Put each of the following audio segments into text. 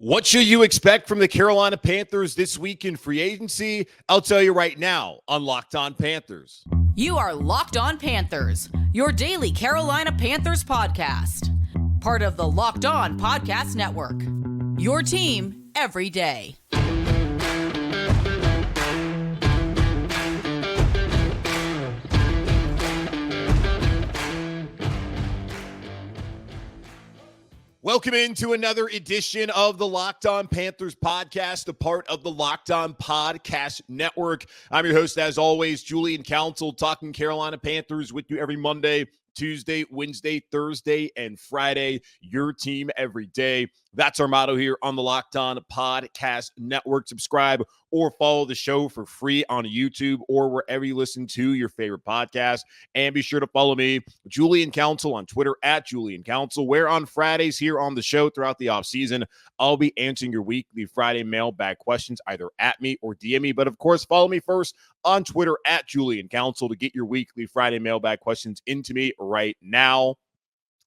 What should you expect from the Carolina Panthers this week in free agency? I'll tell you right now on Locked On Panthers. You are Locked On Panthers, your daily Carolina Panthers podcast. Part of the Locked On Podcast Network. Your team every day. Welcome into another edition of the Locked On Panthers podcast, a part of the Locked On Podcast Network. I'm your host, as always, Julian Council, talking Carolina Panthers with you every Monday, Tuesday, Wednesday, Thursday, and Friday. Your team every day. That's our motto here on the Locked On Podcast Network. Subscribe or follow the show for free on YouTube or wherever you listen to your favorite podcast. And be sure to follow me, Julian Council, on Twitter at Julian Council, where on Fridays here on the show throughout the offseason, I'll be answering your weekly Friday mailbag questions either at me or DM me. But of course, follow me first on Twitter at Julian Council to get your weekly Friday mailbag questions into me right now.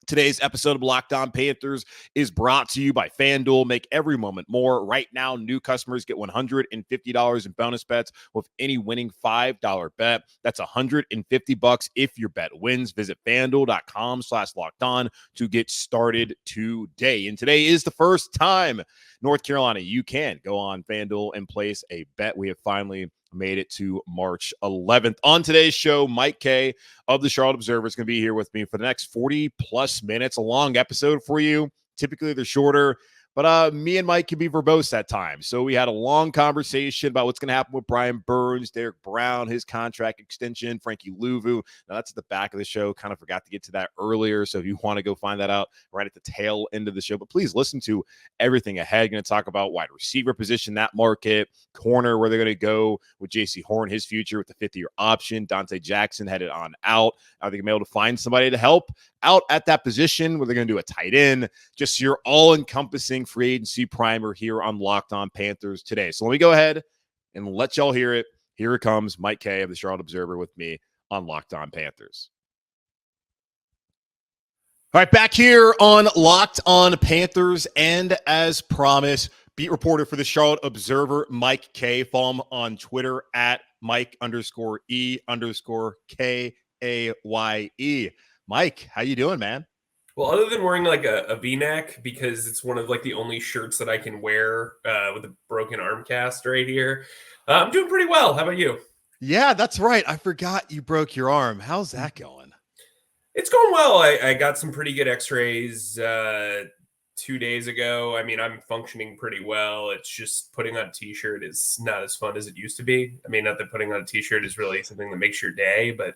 Today's episode of Locked On Panthers is brought to you by FanDuel. Make every moment more. Right now, new customers get $150 in bonus bets with any winning $5 bet. That's $150 if your bet wins. Visit FanDuel.com/LockedOn to get started today. And today is the first time, North Carolina, you can go on FanDuel and place a bet. We have finally made it to March 11th. On today's show, Mike Kaye of the Charlotte Observer is going to be here with me for the next 40 plus minutes. A long episode for you. Typically they're shorter, but me and Mike can be verbose at times. So we had a long conversation about what's going to happen with Brian Burns, Derek Brown, his contract extension, Frankie Louvu. Now that's at the back of the show. Kind of forgot to get to that earlier. So if you want to go find that out right at the tail end of the show, but please listen to everything ahead. Going to talk about wide receiver position, that market, corner, where they're going to go with JC Horn, his future with the 5th-year option. Dante Jackson headed on out. Are they going to be able to find somebody to help out at that position? Where they're going to do a tight end? Just your all-encompassing free agency primer here on Locked On Panthers today. So let me go ahead and let y'all hear it. Here it comes, Mike Kaye of the Charlotte Observer with me on Locked On Panthers. All right, back here on Locked On Panthers, and as promised, beat reporter for the Charlotte Observer, Mike Kaye. Follow him on Twitter at Mike_E_KAYE. Mike, how you doing, man? Well, other than wearing like a V-neck, because it's one of like the only shirts that I can wear with a broken arm cast right here, I'm doing pretty well. How about you? Yeah, that's right. I forgot you broke your arm. How's that going? It's going well. I got some pretty good x-rays 2 days ago. I mean, I'm functioning pretty well. It's just putting on a t-shirt is not as fun as it used to be. I mean, not that putting on a t-shirt is really something that makes your day, but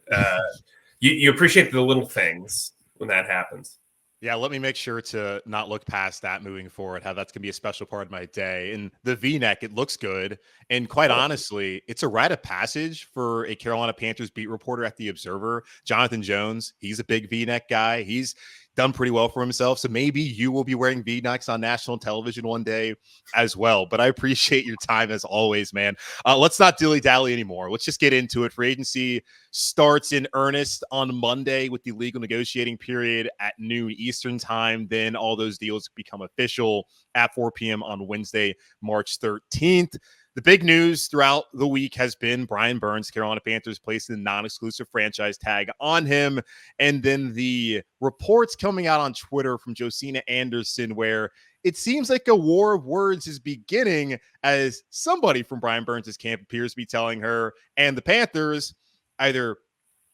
you appreciate the little things when that happens. Yeah, let me make sure to not look past that moving forward, how that's going to be a special part of my day. And the V-neck, it looks good. And quite honestly, it's a rite of passage for a Carolina Panthers beat reporter at the Observer. Jonathan Jones, he's a big V-neck guy. He's done pretty well for himself. So maybe you will be wearing V-necks on national television one day as well. But I appreciate your time as always, man. Let's not dilly-dally anymore. Let's just get into it. Free agency starts in earnest on Monday with the legal negotiating period at noon Eastern time. Then all those deals become official at 4 p.m. on Wednesday, March 13th. The big news throughout the week has been Brian Burns. Carolina Panthers placed the non-exclusive franchise tag on him. And then the reports coming out on Twitter from Josina Anderson, where it seems like a war of words is beginning as somebody from Brian Burns' camp appears to be telling her and the Panthers either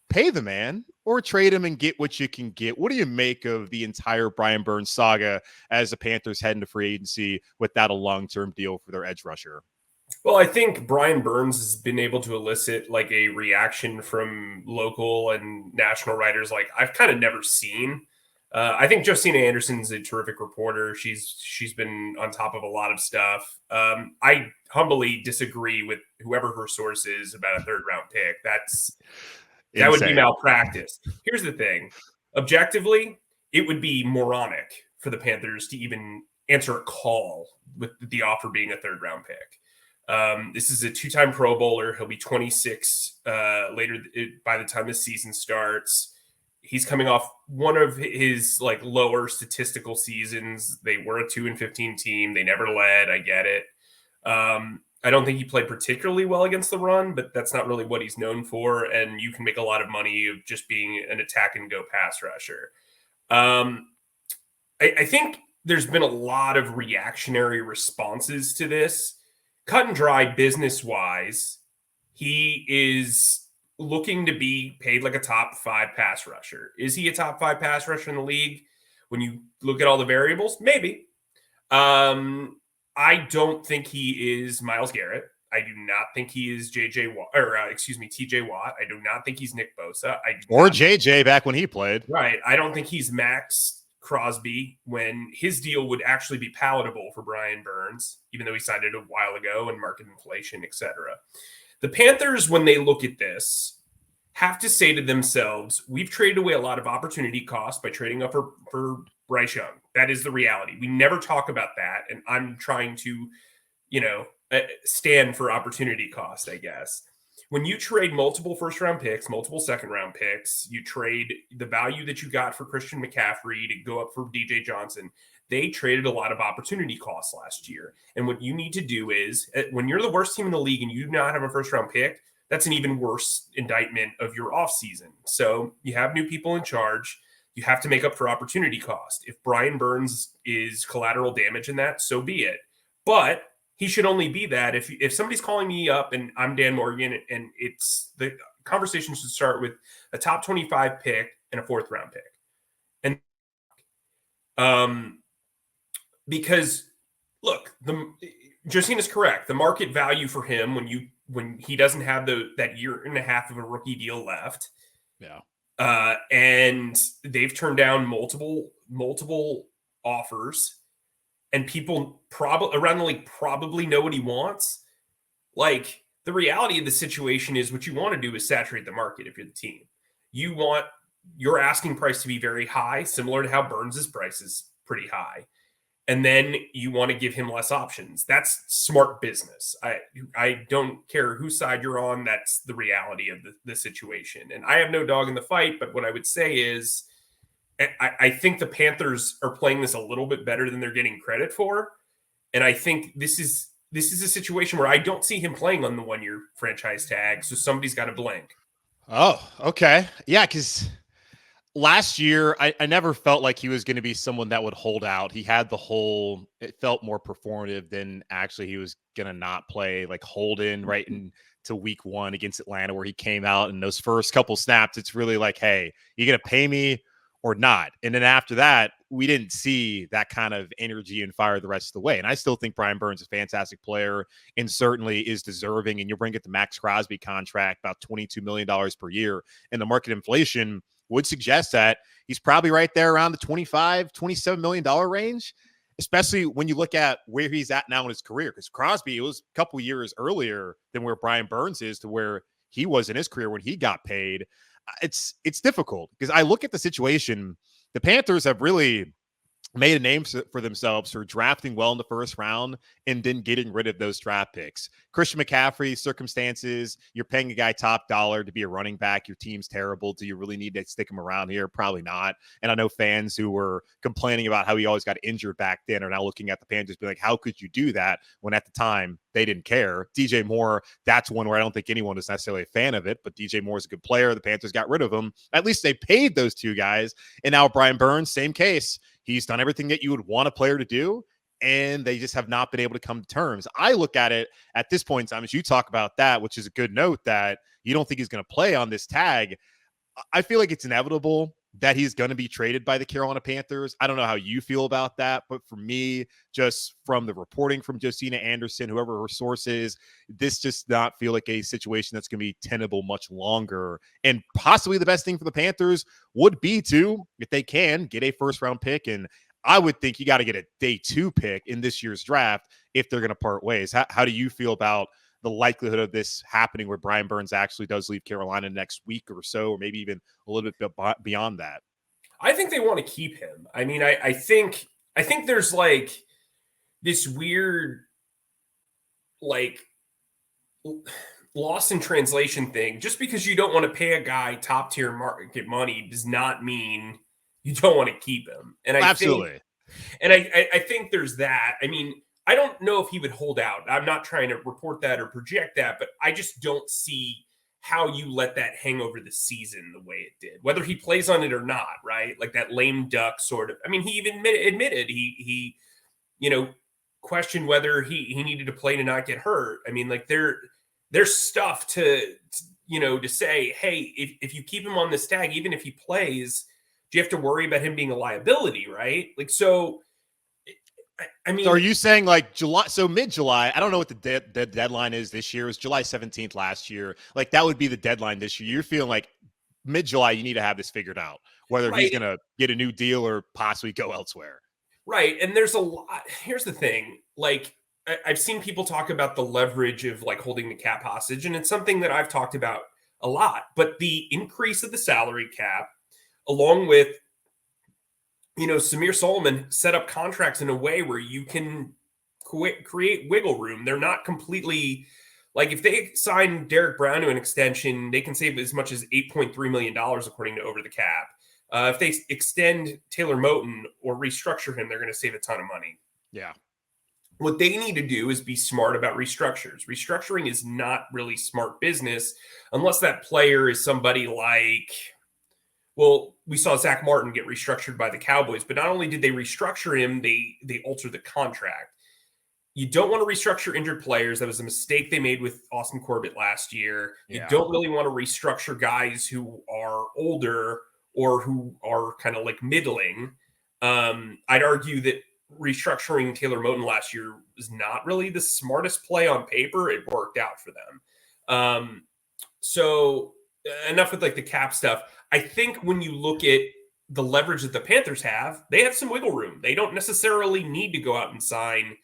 pay the man or trade him and get what you can get. What do you make of the entire Brian Burns saga as the Panthers head into free agency without a long-term deal for their edge rusher? Well, I think Brian Burns has been able to elicit like a reaction from local and national writers like I've kind of never seen. I think Josina Anderson's a terrific reporter. She's been on top of a lot of stuff. I humbly disagree with whoever her source is about a 3rd-round pick. That would be malpractice. Here's the thing. Objectively, it would be moronic for the Panthers to even answer a call with the offer being a 3rd-round pick. This is a 2-time Pro Bowler. He'll be 26 later by the time the season starts. He's coming off one of his like lower statistical seasons. They were a 2-15 team. They never led. I get it. I don't think he played particularly well against the run, but that's not really what he's known for. And you can make a lot of money of just being an attack and go pass rusher. I think there's been a lot of reactionary responses to this. Cut and dry business wise, he is looking to be paid like a top 5 pass rusher. Is he a top 5 pass rusher in the league? When you look at all the variables, maybe. I don't think he is Myles Garrett. I do not think he is TJ Watt. I do not think he's Nick Bosa. Or JJ back when he played. Right. I don't think he's Max Crosby when his deal would actually be palatable for Brian Burns, even though he signed it a while ago and market inflation, etc. The Panthers, when they look at this, have to say to themselves, we've traded away a lot of opportunity cost by trading up for Bryce Young. That is the reality. We never talk about that. And I'm trying to, stand for opportunity cost, I guess. When you trade multiple first-round picks, multiple second-round picks, you trade the value that you got for Christian McCaffrey to go up for DJ Johnson. They traded a lot of opportunity costs last year. And what you need to do is, when you're the worst team in the league and you do not have a first-round pick, that's an even worse indictment of your offseason. So you have new people in charge. You have to make up for opportunity cost. If Brian Burns is collateral damage in that, so be it. But he should only be that if somebody's calling me up and I'm Dan Morgan and it's the conversation should start with a top 25 pick and a 4th round pick. And because look, Justine is correct. The market value for him when he doesn't have that year and a half of a rookie deal left. Yeah. And they've turned down multiple offers, and people around the league probably know what he wants. Like, the reality of the situation is what you want to do is saturate the market if you're the team. You want your asking price to be very high, similar to how Burns's price is pretty high. And then you want to give him less options. That's smart business. I don't care whose side you're on. That's the reality of the situation. And I have no dog in the fight, but what I would say is I think the Panthers are playing this a little bit better than they're getting credit for. And I think this is a situation where I don't see him playing on the 1-year franchise tag. So somebody's got to blink. Oh, okay. Yeah, because last year, I never felt like he was going to be someone that would hold out. He had it felt more performative than actually he was going to not play, like Holden right into week 1 against Atlanta, where he came out and those first couple snaps, it's really like, hey, you going to pay me or not? And then after that, we didn't see that kind of energy and fire the rest of the way. And I still think Brian Burns is a fantastic player and certainly is deserving. And you'll bring it the Max Crosby contract, about $22 million per year. And the market inflation would suggest that he's probably right there around the $25, $27 million range, especially when you look at where he's at now in his career. Because Crosby, it was a couple years earlier than where Brian Burns is to where he was in his career when he got paid. It's difficult because I look at the situation. The Panthers have really made a name for themselves for drafting well in the first round and then getting rid of those draft picks. Christian McCaffrey, circumstances, you're paying a guy top dollar to be a running back. Your team's terrible. Do you really need to stick him around here? Probably not. And I know fans who were complaining about how he always got injured back then are now looking at the Panthers being like, how could you do that when at the time they didn't care? DJ Moore, that's one where I don't think anyone is necessarily a fan of it, but DJ Moore is a good player. The Panthers got rid of him. At least they paid those two guys. And now Brian Burns, same case. He's done everything that you would want a player to do, and they just have not been able to come to terms. I look at it at this point in time, as you talk about that, which is a good note, that you don't think he's going to play on this tag. I feel like it's inevitable that he's going to be traded by the Carolina Panthers. I don't know how you feel about that, but for me, just from the reporting from Josina Anderson, whoever her source is, this just not feel like a situation that's going to be tenable much longer. And possibly the best thing for the Panthers would be to, if they can, get a first-round pick. And I would think you got to get a day 2 pick in this year's draft if they're going to part ways. How do you feel about the likelihood of this happening where Brian Burns actually does leave Carolina next week or so, or maybe even a little bit beyond that? I think they want to keep him. I mean, I think there's like this weird, like lost in translation thing. Just because you don't want to pay a guy top tier market money does not mean you don't want to keep him. And Absolutely. I think there's that. I mean, I don't know if he would hold out. I'm not trying to report that or project that, but I just don't see how you let that hang over the season the way it did, whether he plays on it or not, right? Like that lame duck sort of. I mean, he even admitted he questioned whether he needed to play to not get hurt. I mean, like there's stuff to say, hey, if you keep him on this tag, even if he plays, do you have to worry about him being a liability, right? Like, so I mean, so are you saying like July? So mid-July, I don't know what the deadline is this year. It was July 17th last year. Like that would be the deadline this year. You're feeling like mid-July, you need to have this figured out, whether he's going to get a new deal or possibly go elsewhere. Right. And there's a lot. Here's the thing. Like, I've seen people talk about the leverage of like holding the cap hostage, and it's something that I've talked about a lot. But the increase of the salary cap, along with Samir Solomon set up contracts in a way where you can create wiggle room. They're not completely like, if they sign Derek Brown to an extension, they can save as much as $8.3 million according to Over the Cap. If they extend Taylor Moten or restructure him, they're going to save a ton of money. Yeah. What they need to do is be smart about restructures. Restructuring is not really smart business unless that player is somebody like, well, we saw Zach Martin get restructured by the Cowboys, but not only did they restructure him, they altered the contract. You don't want to restructure injured players. That was a mistake they made with Austin Corbett last year. You don't really want to restructure guys who are older or who are kind of like middling. I'd argue that restructuring Taylor Moten last year was not really the smartest play on paper. It worked out for them. So enough with like the cap stuff. I think when you look at the leverage that the Panthers have, they have some wiggle room. They don't necessarily need to go out and sign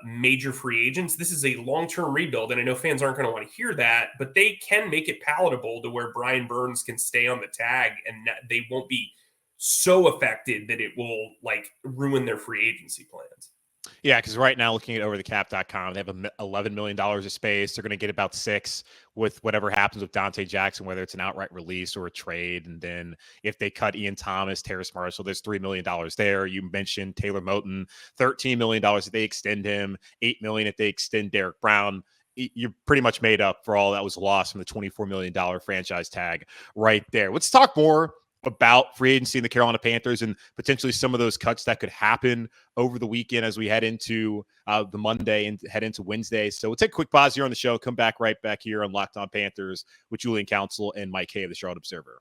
major free agents. This is a long-term rebuild, and I know fans aren't going to want to hear that, but they can make it palatable to where Brian Burns can stay on the tag and they won't be so affected that it will like ruin their free agency plans. Yeah, because right now, looking at overthecap.com, they have $11 million of space. They're going to get about $6 million with whatever happens with Dante Jackson, whether it's an outright release or a trade. And then if they cut Ian Thomas, Terrace Marshall, there's $3 million there. You mentioned Taylor Moten, $13 million if they extend him, $8 million if they extend Derek Brown. You're pretty much made up for all that was lost from the $24 million franchise tag right there. Let's talk more about free agency in the Carolina Panthers and potentially some of those cuts that could happen over the weekend as we head into the Monday and head into Wednesday. So we'll take a quick pause here on the show, come back right back here on Locked On Panthers with Julian Council and Mike Kaye of the Charlotte Observer.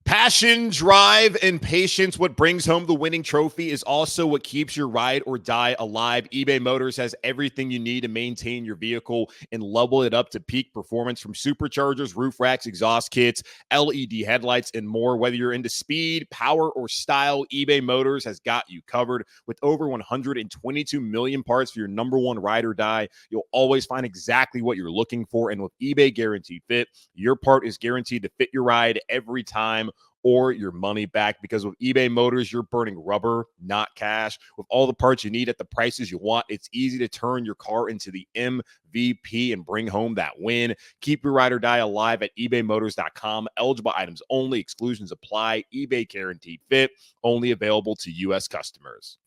Passion, drive, and patience. What brings home the winning trophy is also what keeps your ride or die alive. eBay Motors has everything you need to maintain your vehicle and level it up to peak performance, from superchargers, roof racks, exhaust kits, LED headlights, and more. Whether you're into speed, power, or style, eBay Motors has got you covered. With over 122 million parts for your number one ride or die, you'll always find exactly what you're looking for. And with eBay Guaranteed Fit, your part is guaranteed to fit your ride every time, or your money back, because with eBay Motors, you're burning rubber, not cash. With all the parts you need at the prices you want, it's easy to turn your car into the MVP and bring home that win. Keep your ride or die alive at ebaymotors.com. Eligible items only. Exclusions apply. eBay Guaranteed Fit, only available to U.S. customers.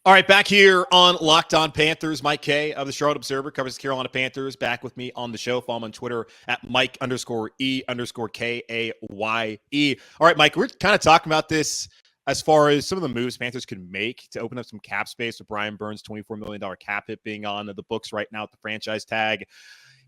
All right, back here on Locked On Panthers. Mike Kaye of the Charlotte Observer covers the Carolina Panthers. Back with me on the show. Follow him on Twitter at Mike_E_KAYE. All right, Mike, we're kind of talking about this as far as some of the moves Panthers could make to open up some cap space with Brian Burns' $24 million cap hit being on the books right now at the franchise tag.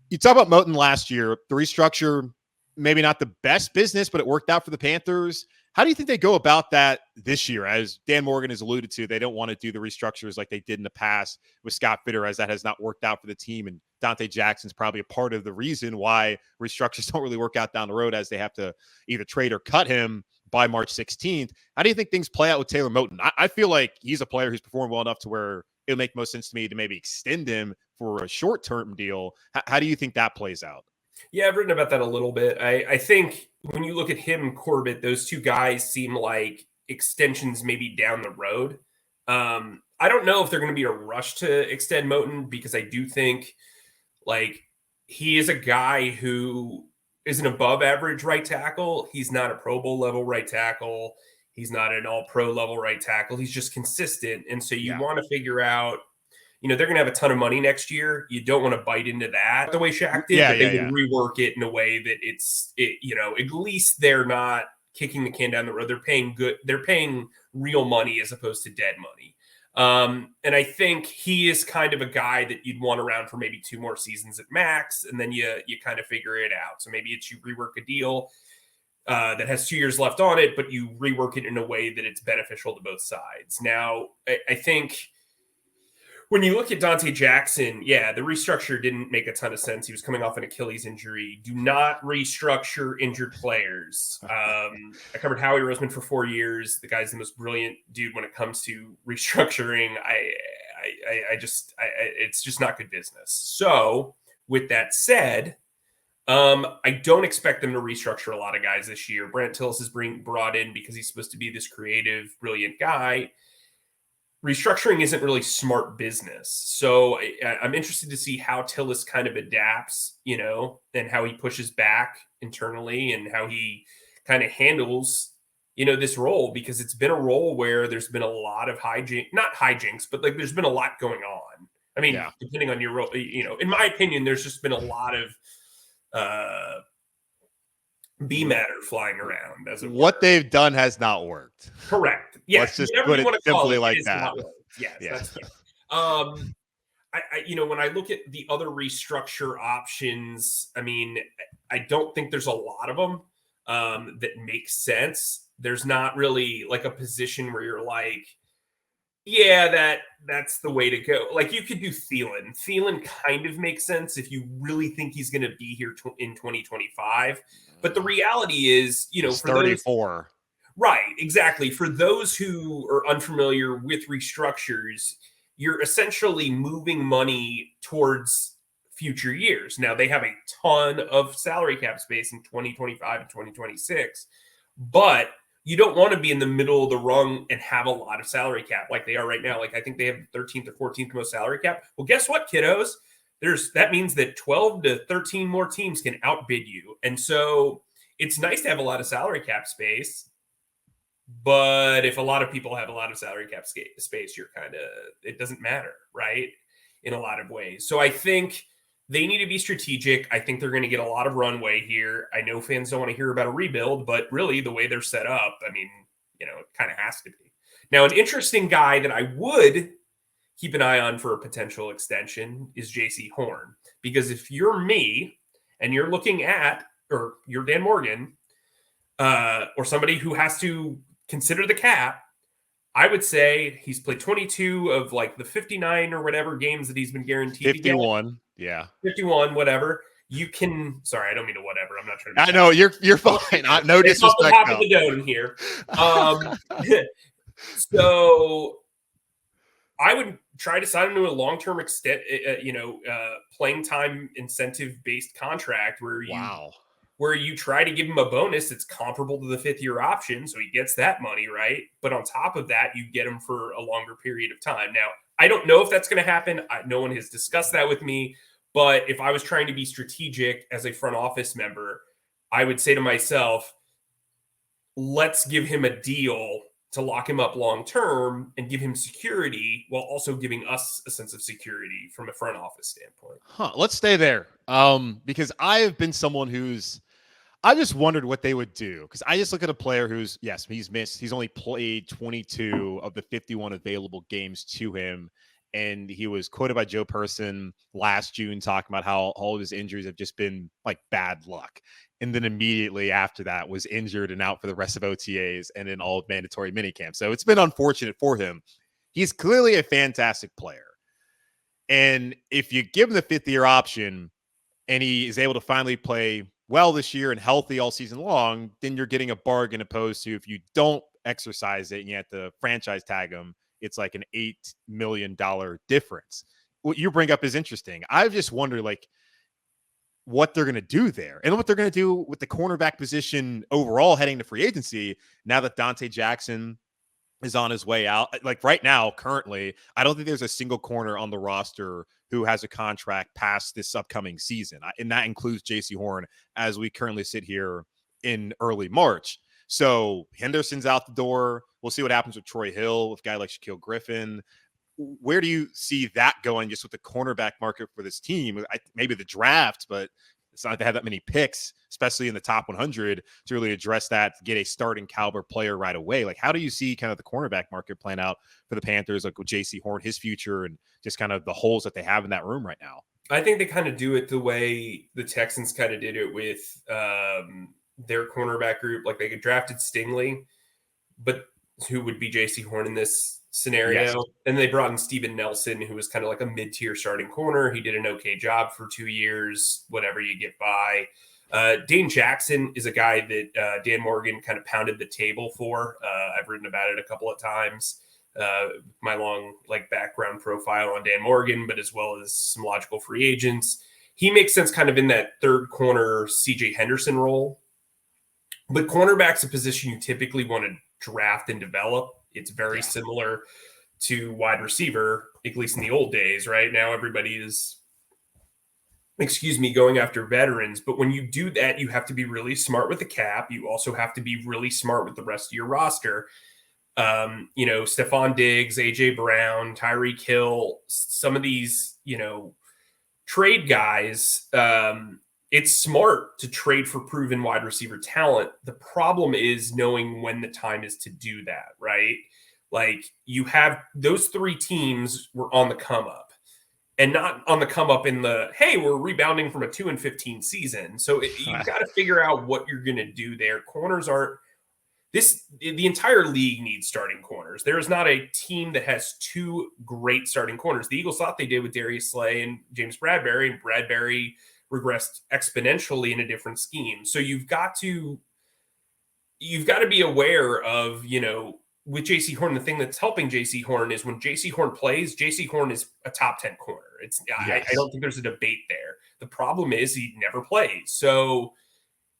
You talk about Moten last year, the restructure, maybe not the best business, but it worked out for the Panthers. How do you think they go about that this year? As Dan Morgan has alluded to, they don't want to do the restructures like they did in the past with Scott Fitter, as that has not worked out for the team. And Dante Jackson's probably a part of the reason why restructures don't really work out down the road, as they have to either trade or cut him by March 16th. How do you think things play out with Taylor Moten? I feel like he's a player who's performed well enough to where it'll make most sense to me to maybe extend him for a short-term deal. How do you think that plays out? Yeah, I've written about that a little bit. I think when you look at him and Corbett, those two guys seem like extensions maybe down the road. I don't know if they're going to be a rush to extend Moten, because I do think like he is a guy who is an above average right tackle. He's not a Pro Bowl level right tackle. He's not an all pro level right tackle. He's just consistent. And so you want to figure out, they're going to have a ton of money next year. You don't want to bite into that the way Shaq did, but they would rework it in a way that at least they're not kicking the can down the road. They're paying real money as opposed to dead money. And I think he is kind of a guy that you'd want around for maybe 2 more seasons at max, and then you kind of figure it out. So maybe it's you rework a deal that has 2 years left on it, but you rework it in a way that it's beneficial to both sides. Now, I think when you look at Dante Jackson, the restructure didn't make a ton of sense. He was coming off an Achilles injury. Do not restructure injured players. I covered Howie Roseman for 4 years. The guy's the most brilliant dude when it comes to restructuring. It's just not good business. So with that said, I don't expect them to restructure a lot of guys this year. Brant Tillis is brought in because he's supposed to be this creative, brilliant guy. Restructuring isn't really smart business. So I'm interested to see how Tillis kind of adapts, and how he pushes back internally and how he kind of handles, this role, because it's been a role where there's been a lot of not hijinks, but like there's been a lot going on. I mean, depending on your role, in my opinion, there's just been a lot of B matter flying around. What they've done has not worked. Correct. Yeah. Let's just put it simply like that. Yes, that's fair. When I look at the other restructure options, I mean, I don't think there's a lot of them that make sense. There's not really like a position where you're like, that's the way to go. Like you could do Thielen. Thielen kind of makes sense if you really think he's going to be here in 2025. But the reality is, he's for 34. Right, exactly. For those who are unfamiliar with restructures, you're essentially moving money towards future years. Now, they have a ton of salary cap space in 2025 and 2026, but you don't want to be in the middle of the rung and have a lot of salary cap like they are right now. Like I think they have 13th or 14th most salary cap. Well, guess what, kiddos? That means that 12 to 13 more teams can outbid you. And so it's nice to have a lot of salary cap space. But if a lot of people have a lot of salary cap space, it doesn't matter, right? In a lot of ways. So I think they need to be strategic. I think they're going to get a lot of runway here. I know fans don't want to hear about a rebuild, but really the way they're set up, I mean, it kind of has to be. Now, an interesting guy that I would keep an eye on for a potential extension is JC Horn. Because if you're me and you're looking at, or you're Dan Morgan, or somebody who has to consider the cap, I would say he's played 22 of like the 59 or whatever games that he's been guaranteed. 51. Yeah. 51, whatever. You can, sorry, I don't mean to whatever. I'm not trying to. I know you're fine. No disrespect. It's off the top of the dome here. So I would try to sign him to a long-term playing time incentive-based contract where you try to give him a bonus that's comparable to the 5th-year option, so he gets that money, right? But on top of that, you get him for a longer period of time. Now, I don't know if that's going to happen. No one has discussed that with me. But if I was trying to be strategic as a front office member, I would say to myself, let's give him a deal to lock him up long-term and give him security while also giving us a sense of security from a front office standpoint. Let's stay there. Because I have been someone I just wondered what they would do, because I just look at a player who's, yes, he's only played 22 of the 51 available games to him. And he was quoted by Joe Person last June talking about how all of his injuries have just been like bad luck. And then immediately after that was injured and out for the rest of OTAs and in all of mandatory minicamp. So it's been unfortunate for him. He's clearly a fantastic player. And if you give him the 5th-year option and he is able to finally play well this year and healthy all season long, then you're getting a bargain, opposed to if you don't exercise it and you have to franchise tag him, it's like an $8 million difference. What you bring up is interesting. I've just wondered what they're going to do there and what they're going to do with the cornerback position overall heading to free agency now that Dante Jackson is on his way out. Like right now, currently, I don't think there's a single corner on the roster who has a contract past this upcoming season. And that includes JC Horn as we currently sit here in early March. So Henderson's out the door. We'll see what happens with Troy Hill, with a guy like Shaquille Griffin. Where do you see that going just with the cornerback market for this team? Maybe the draft, but it's not like they have that many picks, especially in the top 100, to really address that, to get a starting caliber player right away. Like, how do you see kind of the cornerback market playing out for the Panthers, like with JC Horn, his future, and just kind of the holes that they have in that room right now? I think they kind of do it the way the Texans kind of did it with their cornerback group. Like, they drafted Stingley, but who would be JC Horn in this scenario? Yes. And they brought in Steven Nelson, who was kind of like a mid-tier starting corner. He did an okay job for 2 years, whatever you get by. Dane Jackson is a guy that Dan Morgan kind of pounded the table for. I've written about it a couple of times. My long background profile on Dan Morgan, but as well as some logical free agents. He makes sense kind of in that third corner CJ Henderson role. But cornerback's a position you typically want to draft and develop. It's very similar to wide receiver, at least in the old days. Right now, everybody is, going after veterans. But when you do that, you have to be really smart with the cap. You also have to be really smart with the rest of your roster. Stephon Diggs, AJ Brown, Tyreek Hill, some of these, trade guys. It's smart to trade for proven wide receiver talent. The problem is knowing when the time is to do that, right? Like, you have those three teams were on the come up, and not on the come up in the, hey, we're rebounding from a 2-15 season. So you've got to figure out what you're going to do there. Corners aren't the entire league needs starting corners. There is not a team that has two great starting corners. The Eagles thought they did with Darius Slay and James Bradbury, and Bradbury regressed exponentially in a different scheme. So you've got to be aware of, with JC Horn, the thing that's helping JC Horn is when JC Horn plays, JC Horn is a top 10 corner. I don't think there's a debate there. The problem is he never plays. So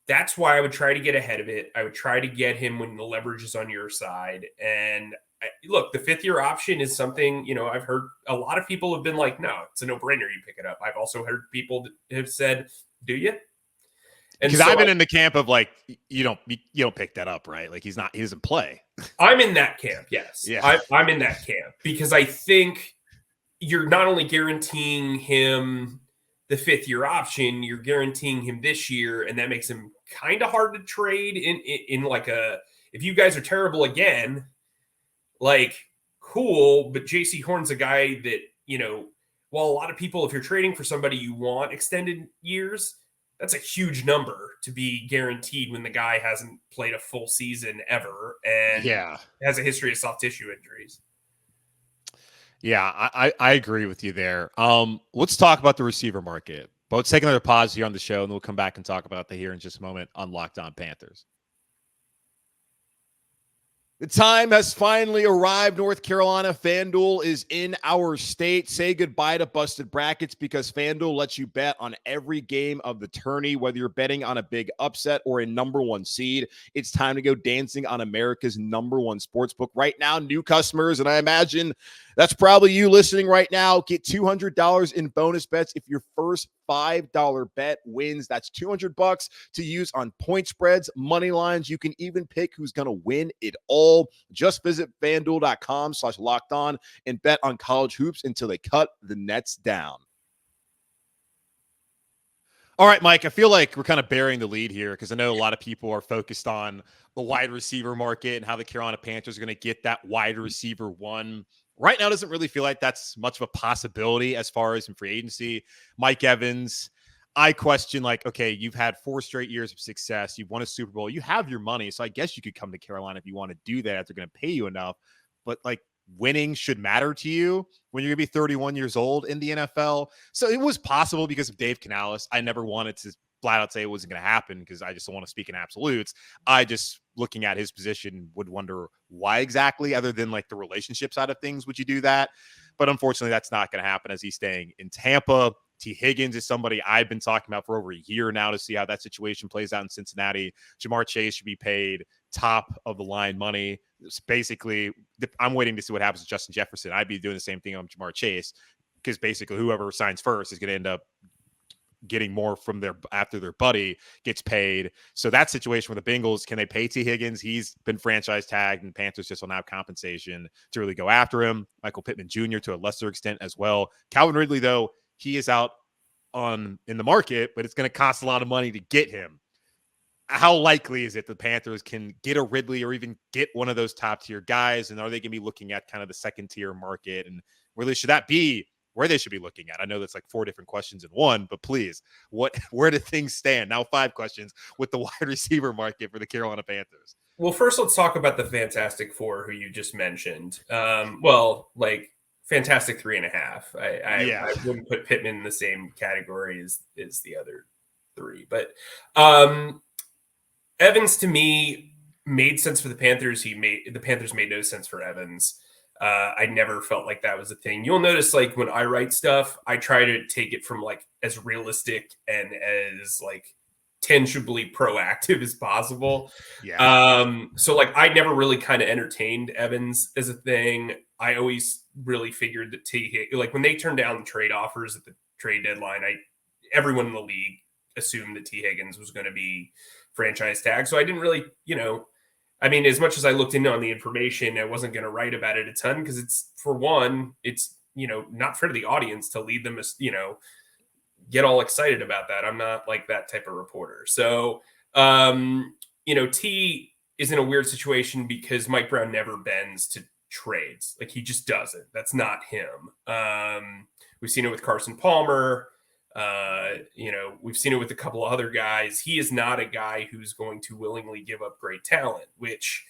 that's why I would try to get ahead of it. I would try to get him when the leverage is on your side. And look, the 5th-year option is something, I've heard a lot of people have been like, no, it's a no-brainer. You pick it up. I've also heard people that have said, do you? Because I've been in the camp of like, you don't pick that up, right? Like he doesn't play. I'm in that camp. Yes. Yeah. I'm in that camp because I think you're not only guaranteeing him the 5th-year option, you're guaranteeing him this year. And that makes him kind of hard to trade in like if you guys are terrible again, like, cool. But JC Horn's a guy that, while a lot of people, if you're trading for somebody you want extended years, that's a huge number to be guaranteed when the guy hasn't played a full season ever and has a history of soft tissue injuries. Yeah, I agree with you there. Let's talk about the receiver market. But let's take another pause here on the show, and we'll come back and talk about that here in just a moment on Locked On Panthers. The time has finally arrived. North Carolina FanDuel is in our state. Say goodbye to busted brackets because FanDuel lets you bet on every game of the tourney, whether you're betting on a big upset or a number one seed. It's time to go dancing on America's number one sportsbook. Right now, new customers, and I imagine that's probably you listening right now, get $200 in bonus bets if your first $5 bet wins. That's $200 to use on point spreads, money lines. You can even pick who's going to win it all. Just visit FanDuel.com/lockedon and bet on college hoops until they cut the nets down. All right, Mike, I feel like we're kind of burying the lead here because I know a lot of people are focused on the wide receiver market and how the Carolina Panthers are going to get that wide receiver one. Right now, it doesn't really feel like that's much of a possibility as far as in free agency. Mike Evans, I question, like, okay, you've had 4 straight years of success. You've won a Super Bowl. You have your money. So I guess you could come to Carolina if you want to do that, if they're going to pay you enough. But, like, winning should matter to you when you're going to be 31 years old in the NFL. So it was possible because of Dave Canales. I never wanted to flat out say it wasn't going to happen because I just don't want to speak in absolutes. I just, looking at his position, would wonder why exactly, other than like the relationship side of things, would you do that? But unfortunately, that's not going to happen as he's staying in Tampa. T. Higgins is somebody I've been talking about for over a year now to see how that situation plays out in Cincinnati. Jamar Chase should be paid top of the line money. It's basically I'm waiting to see what happens with Justin Jefferson. I'd be doing the same thing on Jamar Chase, because basically whoever signs first is going to end up getting more from after their buddy gets paid. So that situation with the Bengals, can they pay T. Higgins? He's been franchise tagged, and Panthers just don't have compensation to really go after him. Michael Pittman Jr. to a lesser extent as well. Calvin Ridley, though, he is out in the market, but it's going to cost a lot of money to get him. How likely is it the Panthers can get a Ridley or even get one of those top tier guys? And are they going to be looking at kind of the second tier market? And really, should that be where they should be looking at? I know that's like 4 different questions in one, but please, where do things stand? Now 5 questions with the wide receiver market for the Carolina Panthers. Well, first let's talk about the Fantastic Four who you just mentioned. Fantastic 3.5. I wouldn't put Pittman in the same category as the other 3, but Evans to me made sense for the Panthers. The Panthers made no sense for Evans. I never felt like that was a thing. You'll notice, like, when I write stuff, I try to take it from like as realistic and as like tangibly proactive as possible. Yeah. So like I never really kind of entertained Evans as a thing. I always really figured that like when they turned down the trade offers at the trade deadline, everyone in the league assumed that T. Higgins was going to be franchise tag. So I didn't really, as much as I looked into on the information, I wasn't going to write about it a ton because it's not fair to the audience to lead them, get all excited about that. I'm not like that type of reporter. So, T is in a weird situation because Mike Brown never bends to trades. Like, he just doesn't. That's not him. We've seen it with Carson Palmer. We've seen it with a couple of other guys. He is not a guy who's going to willingly give up great talent, which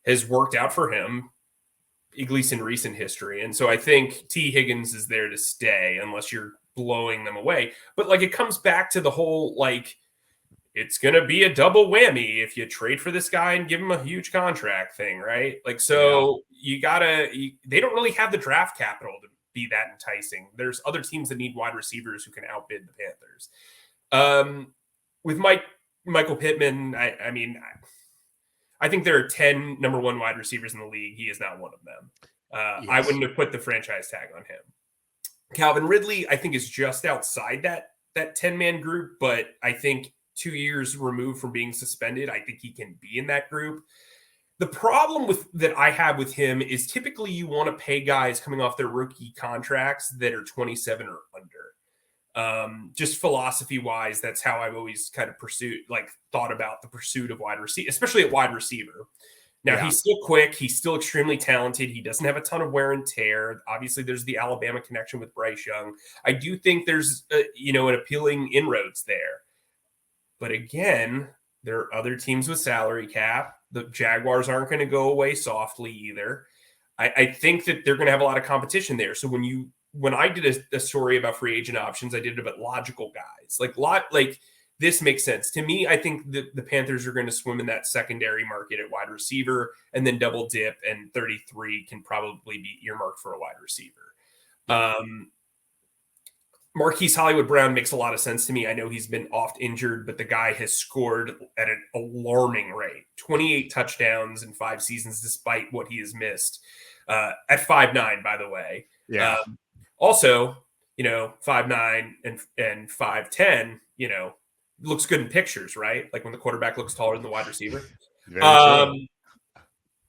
has worked out for him, at least in recent history. And so I think T. Higgins is there to stay unless you're blowing them away. But like, it comes back to the whole, like, it's going to be a double whammy if you trade for this guy and give him a huge contract thing, right? Like, so they don't really have the draft capital to be that enticing. There's other teams that need wide receivers who can outbid the Panthers. With Michael Pittman, I think there are 10 number 1 wide receivers in the league. He is not one of them. Yes. I wouldn't have put the franchise tag on him. Calvin Ridley, I think, is just outside that 10-man group, but I think 2 years removed from being suspended, I think he can be in that group. The problem that I have with him is typically you want to pay guys coming off their rookie contracts that are 27 or under. Just philosophy-wise, that's how I've always kind of thought about the pursuit of wide receiver, especially at wide receiver. Now, He's still quick. He's still extremely talented. He doesn't have a ton of wear and tear. Obviously, there's the Alabama connection with Bryce Young. I do think there's, an appealing inroads there. But again, there are other teams with salary cap. The Jaguars aren't going to go away softly either. I think that they're going to have a lot of competition there. So when I did a story about free agent options, I did it about logical guys. Like this makes sense. To me, I think the Panthers are going to swim in that secondary market at wide receiver and then double dip, and 33 can probably be earmarked for a wide receiver. Marquise Hollywood Brown makes a lot of sense to me. I know he's been oft injured, but the guy has scored at an alarming rate. 28 touchdowns in 5 seasons, despite what he has missed. At 5'9", by the way. Yeah. Also, 5'9" and 5'10", looks good in pictures, right? Like when the quarterback looks taller than the wide receiver. And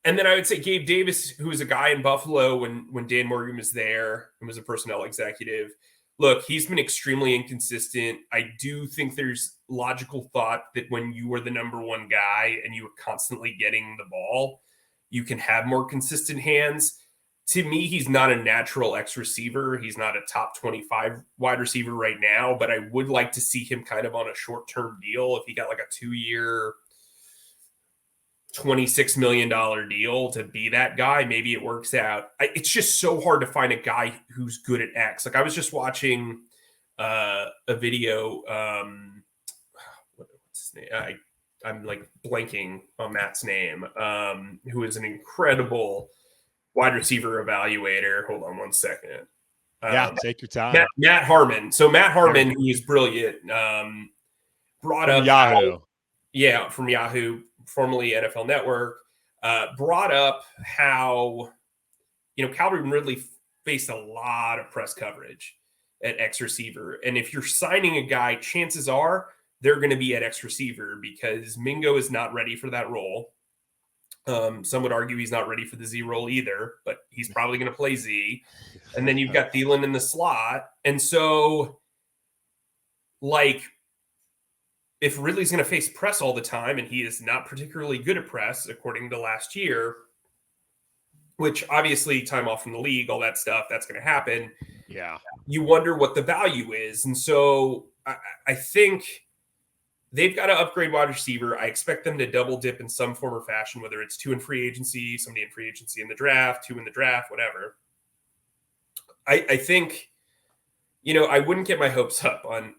then I would say Gabe Davis, who was a guy in Buffalo when Dan Morgan was there and was a personnel executive. Look, he's been extremely inconsistent. I do think there's logical thought that when you are the number 1 guy and you are constantly getting the ball, you can have more consistent hands. To me, he's not a natural X receiver. He's not a top 25 wide receiver right now, but I would like to see him kind of on a short-term deal. If he got like a 2-year, $26 million deal to be that guy, maybe it works out. It's just so hard to find a guy who's good at X. Like, I was just watching a video. What's his name? I'm like blanking on Matt's name. Who is an incredible wide receiver evaluator. Hold on one second. Take your time. Matt Harmon. So Matt Harmon, who is brilliant, brought up Yahoo. From Yahoo, formerly NFL Network. brought up how, Calvin Ridley faced a lot of press coverage at X receiver. And if you're signing a guy, chances are they're going to be at X receiver because Mingo is not ready for that role. Some would argue he's not ready for the Z role either, but he's probably going to play Z. And then you've got Thielen in the slot. And so, if Ridley's going to face press all the time, and he is not particularly good at press, according to last year, which obviously time off from the league, all that stuff, that's going to happen. Yeah. You wonder what the value is. And so I think they've got to upgrade wide receiver. I expect them to double dip in some form or fashion, whether it's 2 in free agency, somebody in free agency in the draft, 2 in the draft, whatever. I think, I wouldn't get my hopes up on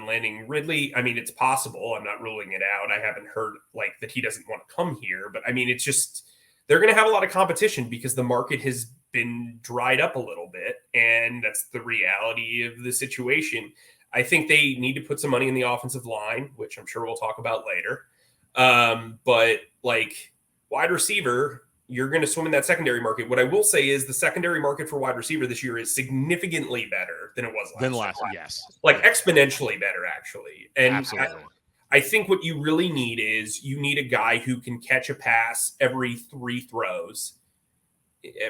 landing Ridley. I mean, it's possible. I'm not ruling it out. I haven't heard that he doesn't want to come here, but I mean, it's just, they're going to have a lot of competition because the market has been dried up a little bit. And that's the reality of the situation. I think they need to put some money in the offensive line, which I'm sure we'll talk about later. But wide receiver, you're going to swim in that secondary market. What I will say is the secondary market for wide receiver this year is significantly better than it was last year. Yes. Exponentially better, actually. And absolutely. I think what you really need is you need a guy who can catch a pass every 3 throws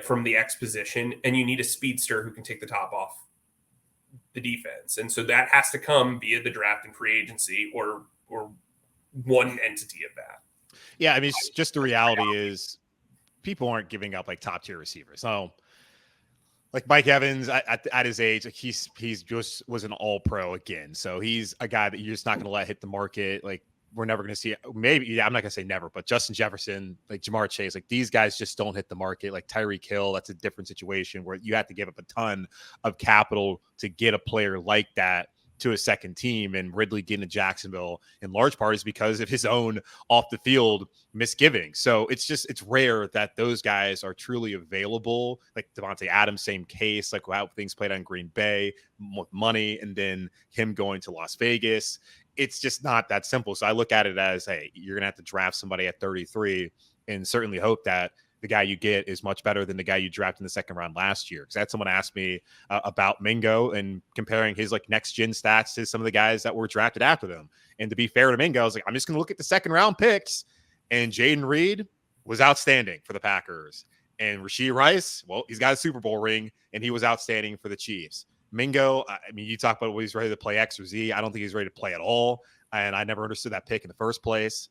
from the X position, and you need a speedster who can take the top off the defense. And so that has to come via the draft and free agency or one entity of that. Yeah, I mean, it's just the reality is people aren't giving up top tier receivers. So Mike Evans at his age, he's just was an all pro again. So he's a guy that you're just not going to let hit the market. We're never going to see, maybe, I'm not going to say never, but Justin Jefferson, Jamar Chase, these guys just don't hit the market. Tyreek Hill, that's a different situation where you have to give up a ton of capital to get a player like that to a second team. And Ridley getting to Jacksonville in large part is because of his own off the field misgivings. So it's rare that those guys are truly available. Devontae Adams, same case, how things played on Green Bay with money and then him going to Las Vegas. It's just not that simple. So I look at it as, hey, you're going to have to draft somebody at 33 and certainly hope that the guy you get is much better than the guy you drafted in the second round last year. Because I had someone ask me about Mingo and comparing his next gen stats to some of the guys that were drafted after them. And to be fair to Mingo, I was I'm just going to look at the second round picks. And Jaden Reed was outstanding for the Packers. And Rashee Rice, well, he's got a Super Bowl ring and he was outstanding for the Chiefs. Mingo, I mean, you talk about when he's ready to play X or Z. I don't think he's ready to play at all. And I never understood that pick in the first place.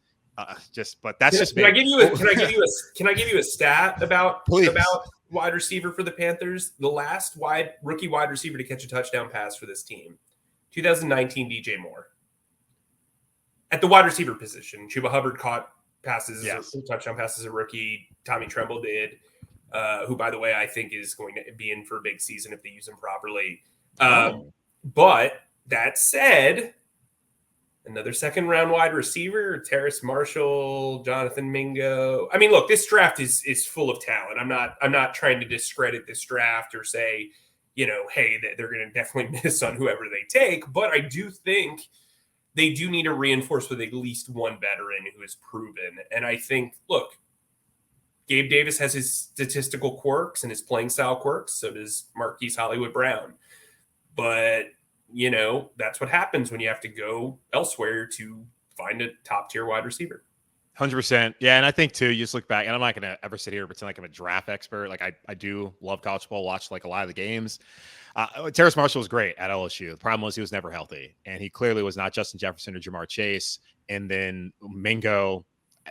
But that's just me. Can I give you a stat about wide receiver for the Panthers? The last rookie wide receiver to catch a touchdown pass for this team, 2019 DJ Moore. At the wide receiver position, Chuba Hubbard caught passes, touchdown passes as a rookie. Tommy Tremble did, who, by the way, I think is going to be in for a big season if they use him properly. But that said, another second round wide receiver, Terrace Marshall, Jonathan Mingo. I mean, look, this draft is full of talent. I'm not trying to discredit this draft or say, hey, they're going to definitely miss on whoever they take. But I do think they do need to reinforce with at least one veteran who is proven. And I think, look, Gabe Davis has his statistical quirks and his playing style quirks. So does Marquise Hollywood Brown. But that's what happens when you have to go elsewhere to find a top tier wide receiver. 100%. Yeah. And I think too, you just look back and I'm not going to ever sit here and pretend I'm a draft expert. I do love college football, watch a lot of the games. Terrace Marshall was great at LSU. The problem was he was never healthy and he clearly was not Justin Jefferson or Jamar Chase. And then Mingo,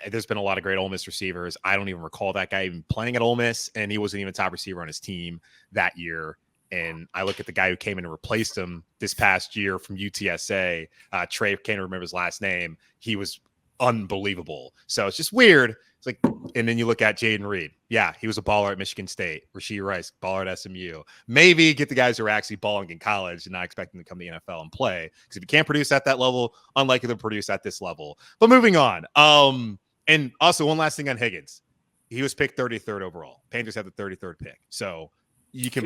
there's been a lot of great Ole Miss receivers. I don't even recall that guy even playing at Ole Miss and he wasn't even top receiver on his team that year. And I look at the guy who came in and replaced him this past year from UTSA, Trey, can't remember his last name. He was unbelievable. So it's just weird. It's and then you look at Jaden Reed. Yeah, he was a baller at Michigan State. Rashee Rice, baller at SMU. Maybe get the guys who are actually balling in college and not expecting to come to the NFL and play. Because if you can't produce at that level, unlikely to produce at this level. But moving on. And also one last thing on Higgins. He was picked 33rd overall. Panthers have the 33rd pick. So you can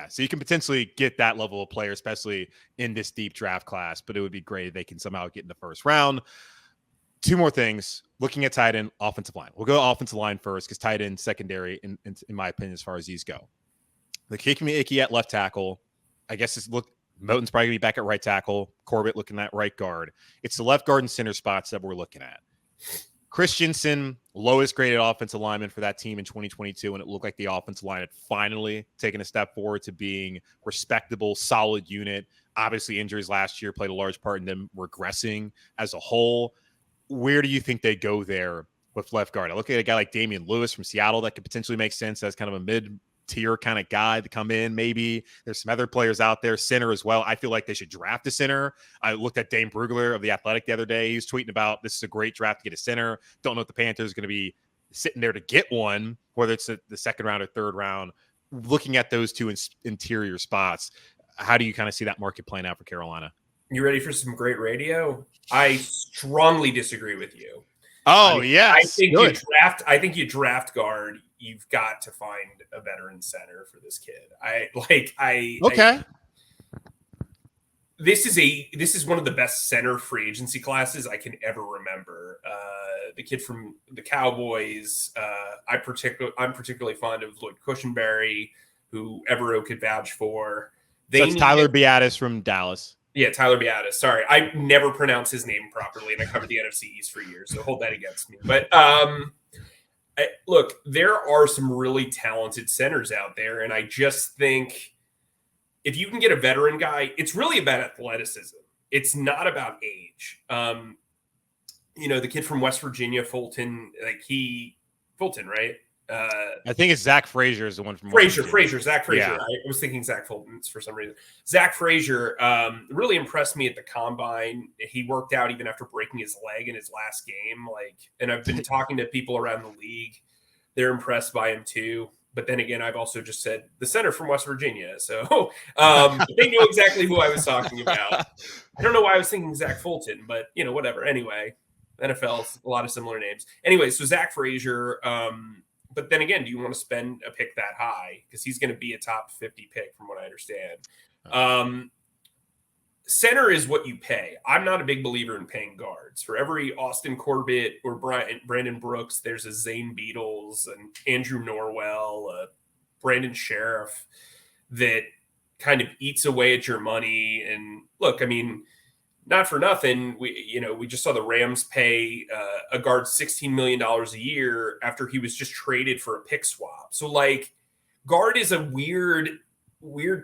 so you can potentially get that level of player, especially in this deep draft class, but it would be great if they can somehow get in the first round. Two more things. Looking at tight end, offensive line. We'll go offensive line first because tight end secondary, in my opinion, as far as these go. The kicking me icky at left tackle. I guess Moten's probably going to be back at right tackle. Corbett looking at right guard. It's the left guard and center spots that we're looking at. Christensen, lowest graded offensive lineman for that team in 2022, and it looked like the offensive line had finally taken a step forward to being respectable, solid unit. Obviously, injuries last year played a large part in them regressing as a whole. Where do you think they go there with left guard? I look at a guy like Damian Lewis from Seattle that could potentially make sense as kind of a mid-tier kind of guy to come in. Maybe there's some other players out there, center as well. I feel like they should draft a center. I looked at Dane Brugler of The Athletic the other day. He was tweeting about this is a great draft to get a center. Don't know if the Panthers are going to be sitting there to get one, whether it's the second round or third round. Looking at those two interior spots, how do you kind of see that market playing out for Carolina? You ready for some great radio? I strongly disagree with you. Oh, yes. I think you draft guard. You've got to find a veteran center for this kid. This is one of the best center free agency classes I can ever remember. The kid from the Cowboys. I'm particularly fond of Lloyd Cushenberry, who Evero could vouch for. That's Tyler Biadasz from Dallas. Yeah, Tyler Biadasz. Sorry, I never pronounced his name properly, and I covered the NFC East for years, so hold that against me. But look, there are some really talented centers out there, and I just think if you can get a veteran guy, it's really about athleticism. It's not about age. The kid from West Virginia, Fulton, right? I think it's Zach Frazier is the one from Zach Frazier. Yeah. I was thinking Zach Fulton for some reason. Zach Frazier really impressed me at the combine. He worked out even after breaking his leg in his last game. And I've been talking to people around the league. They're impressed by him too. But then again, I've also just said the center from West Virginia. So they knew exactly who I was talking about. I don't know why I was thinking Zach Fulton, but whatever. Anyway, NFL, a lot of similar names. Anyway, so Zach Frazier, but then again, do you want to spend a pick that high? Because he's going to be a top 50 pick from what I understand. Center is what you pay. I'm not a big believer in paying guards. For every Austin Corbett or Brandon Brooks, there's a Zane Beadles, and Andrew Norwell, Brandon Sheriff that kind of eats away at your money. And look, I mean, not for nothing, we just saw the Rams pay a guard $16 million a year after he was just traded for a pick swap. So, guard is a weird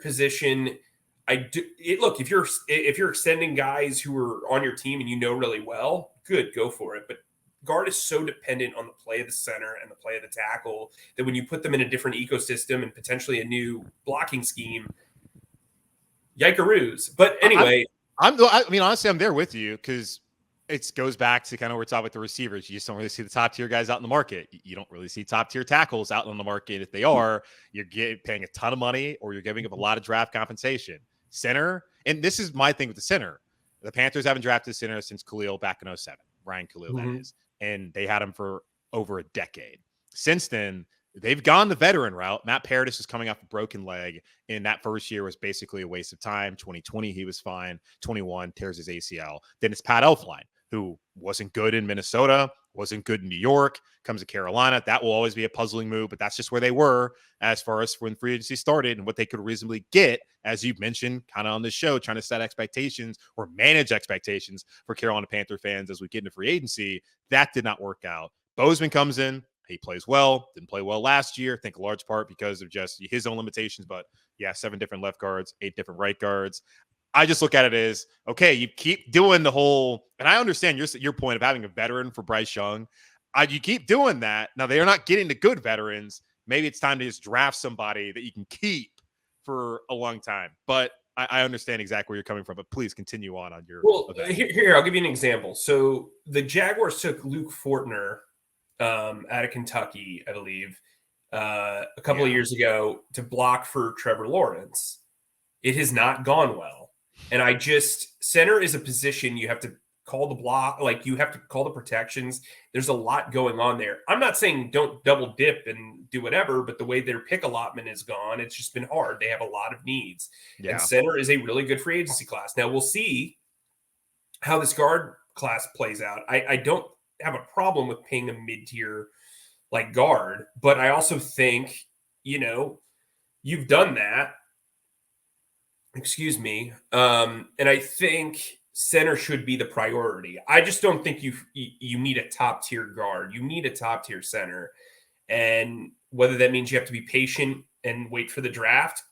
position. Look, if you're extending guys who are on your team and really well, good, go for it. But guard is so dependent on the play of the center and the play of the tackle that when you put them in a different ecosystem and potentially a new blocking scheme, yikeroos. But anyway. Honestly, I'm there with you because it goes back to kind of where it's all with the receivers. You just don't really see the top tier guys out in the market. You don't really see top tier tackles out on the market. If they are, you're paying a ton of money or you're giving up a lot of draft compensation. Center, and this is my thing with the center. The Panthers haven't drafted a center since Khalil back in 2007. Ryan Khalil, that is. And they had him for over a decade. Since then, they've gone the veteran route. Matt Paradis is coming off a broken leg, and that first year was basically a waste of time. 2020, he was fine. 21, tears his ACL. Then it's Pat Elflein, who wasn't good in Minnesota, wasn't good in New York, comes to Carolina. That will always be a puzzling move, but that's just where they were as far as when free agency started and what they could reasonably get, as you've mentioned, kind of on this show, trying to set expectations or manage expectations for Carolina Panther fans as we get into free agency. That did not work out. Bozeman comes in. He plays well, didn't play well last year. I think a large part because of just his own limitations, but 7 different left guards, 8 different right guards. I just look at it as, okay, you keep doing the whole, and I understand your point of having a veteran for Bryce Young. You keep doing that. Now, they are not getting the good veterans. Maybe it's time to just draft somebody that you can keep for a long time. But I understand exactly where you're coming from, but please continue on your. Well, here, I'll give you an example. So the Jaguars took Luke Fortner out of Kentucky, I believe, a couple of years ago to block for Trevor Lawrence. It has not gone well. And center is a position you have to call the block, you have to call the protections. There's a lot going on there. I'm not saying don't double dip and do whatever, but the way their pick allotment is gone, it's just been hard. They have a lot of needs. Yeah. And center is a really good free agency class. Now we'll see how this guard class plays out. I don't have a problem with paying a mid-tier like guard, but I also think, you've done that. Excuse me. And I think center should be the priority. I just don't think you need a top tier guard. You need a top tier center. And whether that means you have to be patient and wait for the draft,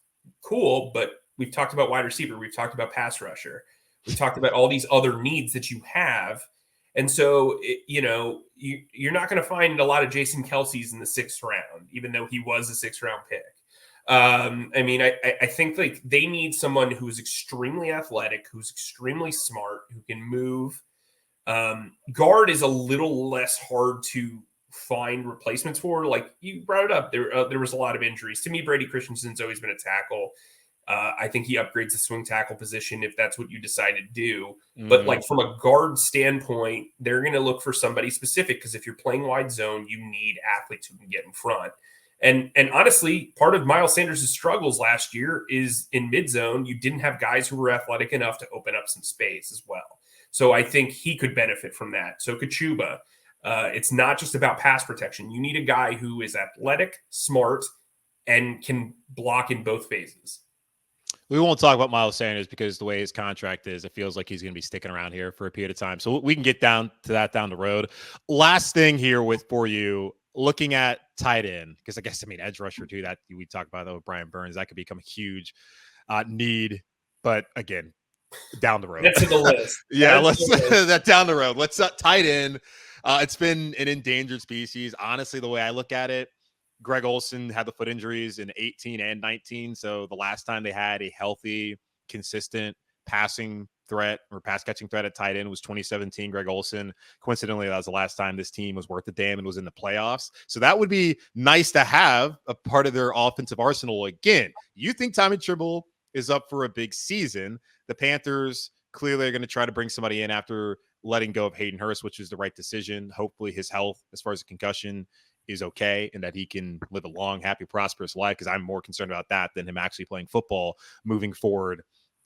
cool. But we've talked about wide receiver. We've talked about pass rusher. We've talked about all these other needs that you have. And so, you're not going to find a lot of Jason Kelsey's in the 6th round, even though he was a 6th round pick. I think like they need someone who's extremely athletic, who's extremely smart, who can move. Guard is a little less hard to find replacements for. Like you brought it up, there was a lot of injuries. To me, Brady Christensen's always been a tackle. I think he upgrades the swing tackle position if that's what you decide to do. Mm-hmm. But like from a guard standpoint, they're going to look for somebody specific because if you're playing wide zone, you need athletes who can get in front. And honestly, part of Miles Sanders' struggles last year is in mid zone, you didn't have guys who were athletic enough to open up some space as well. So I think he could benefit from that. So could Chuba. It's not just about pass protection. You need a guy who is athletic, smart, and can block in both phases. We won't talk about Miles Sanders because the way his contract is, it feels like he's going to be sticking around here for a period of time. So we can get down to that down the road. Last thing here for you, looking at tight end, because I guess, edge rusher too, that we talked about though with Brian Burns, that could become a huge need. But again, down the road. That's to the list. Yeah, let's that down the road. Let's tight end. It's been an endangered species. Honestly, the way I look at it, Greg Olsen had the foot injuries in 18 and 19. So the last time they had a healthy, consistent passing threat or pass catching threat at tight end was 2017. Greg Olsen. Coincidentally, that was the last time this team was worth a damn and was in the playoffs. So that would be nice to have a part of their offensive arsenal again. You think Tommy Tremble is up for a big season? The Panthers clearly are going to try to bring somebody in after letting go of Hayden Hurst, which is the right decision. Hopefully his health, as far as the concussion, is okay and that he can live a long, happy, prosperous life, because I'm more concerned about that than him actually playing football moving forward.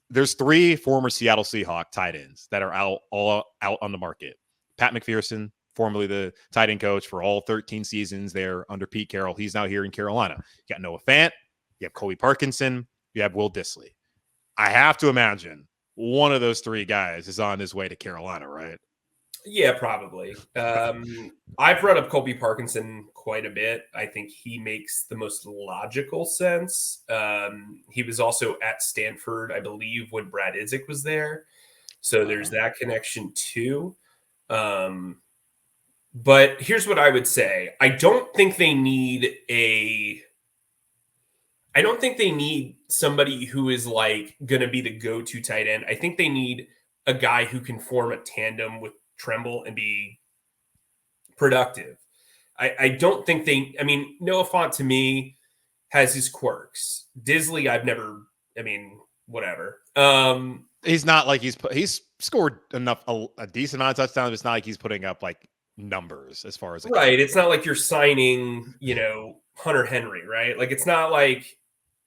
There's 3 former Seattle Seahawks tight ends that are all out on the market. Pat McPherson, formerly the tight end coach for all 13 seasons there under Pete Carroll. He's now here in Carolina. You got Noah Fant, you have Colby Parkinson, you have Will Dissly. I have to imagine one of those 3 guys is on his way to Carolina, right? Yeah, probably. I've brought up Colby Parkinson quite a bit. I think he makes the most logical sense. He was also at Stanford, I believe, when Brad Idzik was there. So there's that connection too. But here's what I would say. I don't think they need somebody who is like going to be the go-to tight end. I think they need a guy who can form a tandem with Tremble and be productive. I don't think Noah Fant to me has his quirks. Dissly, whatever. He's not like he's scored enough, a decent amount of touchdowns. It's not like he's putting up like numbers as far as right. It's not like you're signing, Hunter Henry, right? Like it's not like,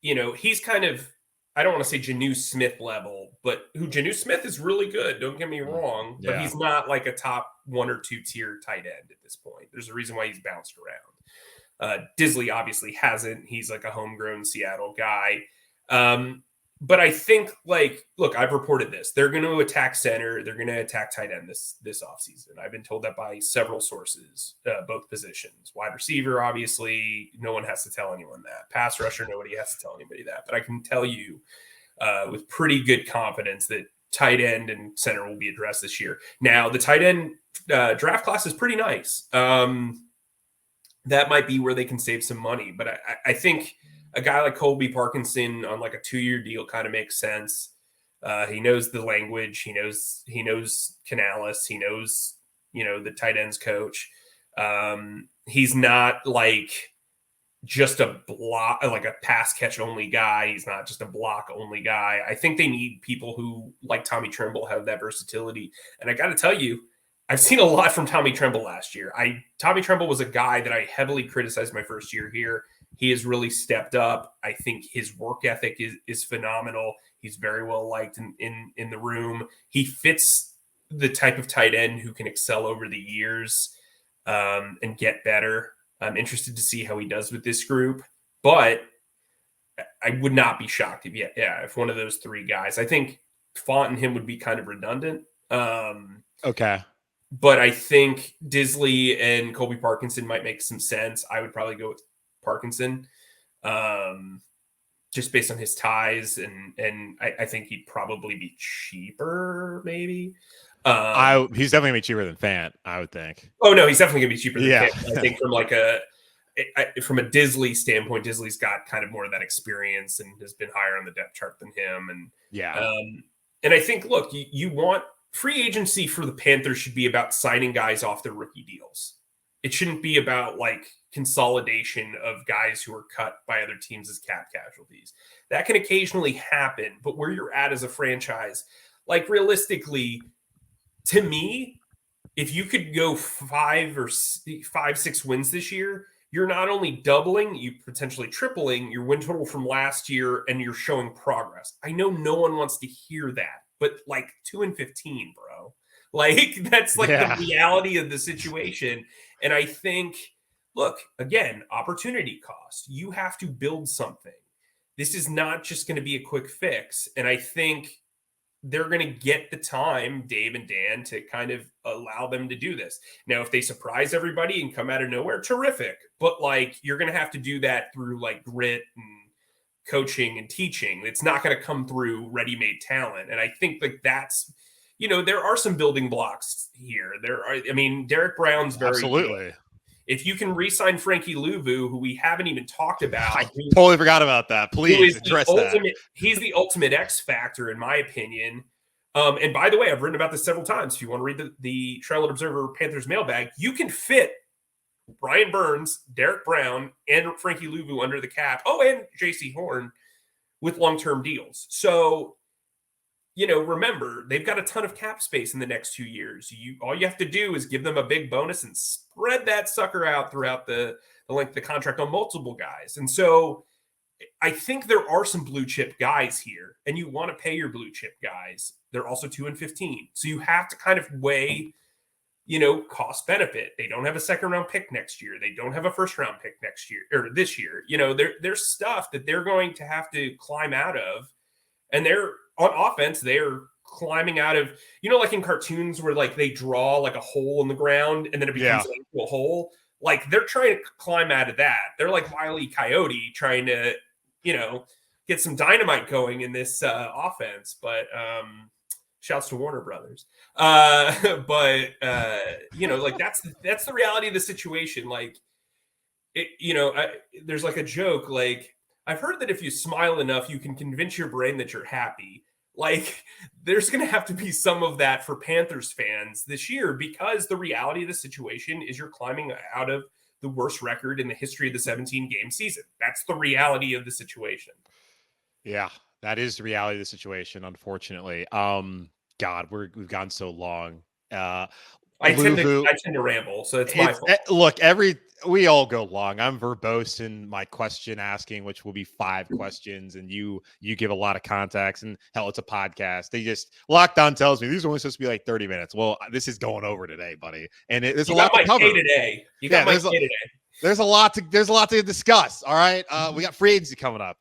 he's kind of, I don't want to say Janu Smith level, but Janu Smith is really good. Don't get me wrong, but he's not like a top 1 or 2 tier tight end at this point. There's a reason why he's bounced around. Dissly obviously hasn't. He's like a homegrown Seattle guy. But I think look, I've reported this. They're going to attack center. They're going to attack tight end this offseason. I've been told that by several sources, both positions. Wide receiver, obviously, no one has to tell anyone that. Pass rusher, nobody has to tell anybody that. But I can tell you with pretty good confidence that tight end and center will be addressed this year. Now, the tight end draft class is pretty nice. That might be where they can save some money. But I think a guy like Colby Parkinson on like a 2-year deal kind of makes sense. He knows the language. He knows Canales. He knows, the tight ends coach. He's not like just a block, like a pass catch only guy. He's not just a block only guy. I think they need people who, like Tommy Tremble, have that versatility. And I got to tell you, I've seen a lot from Tommy Tremble last year. Tommy Tremble was a guy that I heavily criticized my first year here. He has really stepped up. I think his work ethic is phenomenal. He's very well liked in the room. He fits the type of tight end who can excel over the years and get better. I'm interested to see how he does with this group, but I would not be shocked if one of those three guys. I think Font and him would be kind of redundant. Okay. But I think Disley and Colby Parkinson might make some sense. I would probably go with Parkinson, just based on his ties, and I think he'd probably be cheaper, maybe. He's definitely gonna be cheaper than Fant, I would think. Oh no, he's definitely gonna be cheaper than Fant. I think from a Disley standpoint, Disley's got kind of more of that experience and has been higher on the depth chart than him. And and I think, look, you want free agency for the Panthers should be about signing guys off their rookie deals. It shouldn't be about like consolidation of guys who are cut by other teams as cap casualties. That can occasionally happen, but where you're at as a franchise, like realistically, to me, if you could go 5-6 wins this year, you're not only doubling, you potentially tripling your win total from last year, and you're showing progress. I know no one wants to hear that, but like 2-15, bro. Like that's like the reality of the situation. And I think, look, again, opportunity cost. You have to build something. This is not just going to be a quick fix. And I think they're going to get the time, Dave and Dan, to kind of allow them to do this. Now, if they surprise everybody and come out of nowhere, terrific. But like, you're going to have to do that through like grit and coaching and teaching. It's not going to come through ready-made talent. And I think like that's, there are some building blocks here. Derek Brown's very absolutely good. If you can re-sign Frankie Louvu, who we haven't even talked about. I totally forgot about that. Please address that. He's the ultimate X factor, in my opinion. And by the way, I've written about this several times. If you want to read the Charlotte Observer Panthers mailbag, you can fit Brian Burns, Derek Brown, and Frankie Louvu under the cap. Oh, and J.C. Horn with long-term deals. So, remember, they've got a ton of cap space in the next 2 years. All you have to do is give them a big bonus and spread that sucker out throughout the length of the contract on multiple guys. And so I think there are some blue chip guys here, and you want to pay your blue chip guys. They're also 2-15. So you have to kind of weigh, cost benefit. They don't have a second round pick next year. They don't have a first round pick next year or this year. There's stuff that they're going to have to climb out of, and they're on offense. They're climbing out of, like in cartoons where like they draw like a hole in the ground and then it becomes an actual hole. Like they're trying to climb out of that. They're like Wile E. Coyote trying to, get some dynamite going in this offense. But shouts to Warner Brothers. Like that's the reality of the situation. Like there's like a joke, like I've heard that if you smile enough, you can convince your brain that you're happy. Like there's going to have to be some of that for Panthers fans this year, because the reality of the situation is you're climbing out of the worst record in the history of the 17-game season. That's the reality of the situation. Yeah, that is the reality of the situation, unfortunately. God, we've gone so long. I tend to ramble, so it's my fault. Look, we all go long. I'm verbose in my question asking, which will be 5 questions, and you give a lot of context. And hell, it's a podcast. They just Lockdown tells me these are only supposed to be like 30 minutes. Well, this is going over today, buddy, and there's a lot to cover today. You got my today. There's a lot to discuss. All right, we got free agency coming up.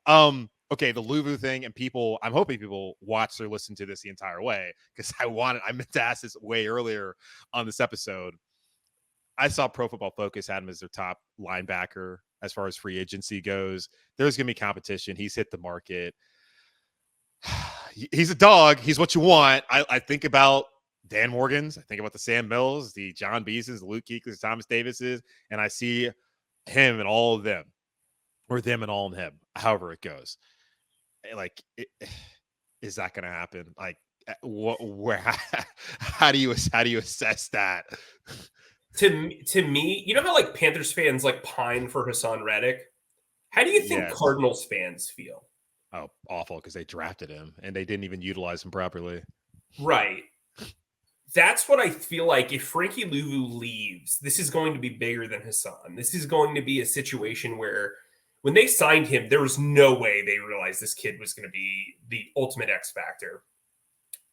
Okay, the Louvu thing, and I'm hoping people watch or listen to this the entire way, because I meant to ask this way earlier on this episode. I saw Pro Football Focus had him as their top linebacker as far as free agency goes. There's going to be competition. He's hit the market. He's a dog. He's what you want. I think about Dan Morgan's. I think about the Sam Mills, the John Beasons, the Luke Kuechlers, Thomas Davises, and I see him and all of them, or them and all of him, however it goes. Is that going to happen? Like, how do you assess that? To me, you know how like Panthers fans like pine for Hassan Reddick? How do you think Cardinals fans feel? Oh, awful, because they drafted him and they didn't even utilize him properly. Right. That's what I feel like. If Frankie Louvu leaves, this is going to be bigger than Hassan. This is going to be a situation where when they signed him, there was no way they realized this kid was going to be the ultimate X factor.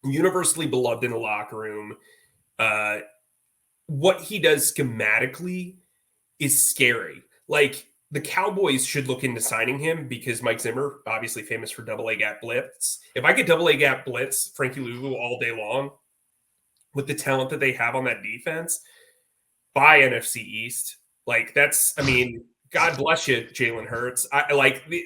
universally beloved in the locker room. What he does schematically is scary. Like, the Cowboys should look into signing him because Mike Zimmer, obviously famous for double A gap blitz. If I get double A gap blitz Frankie Louvu all day long with the talent that they have on that defense, by NFC East, like, that's, I mean, God bless you, Jalen Hurts.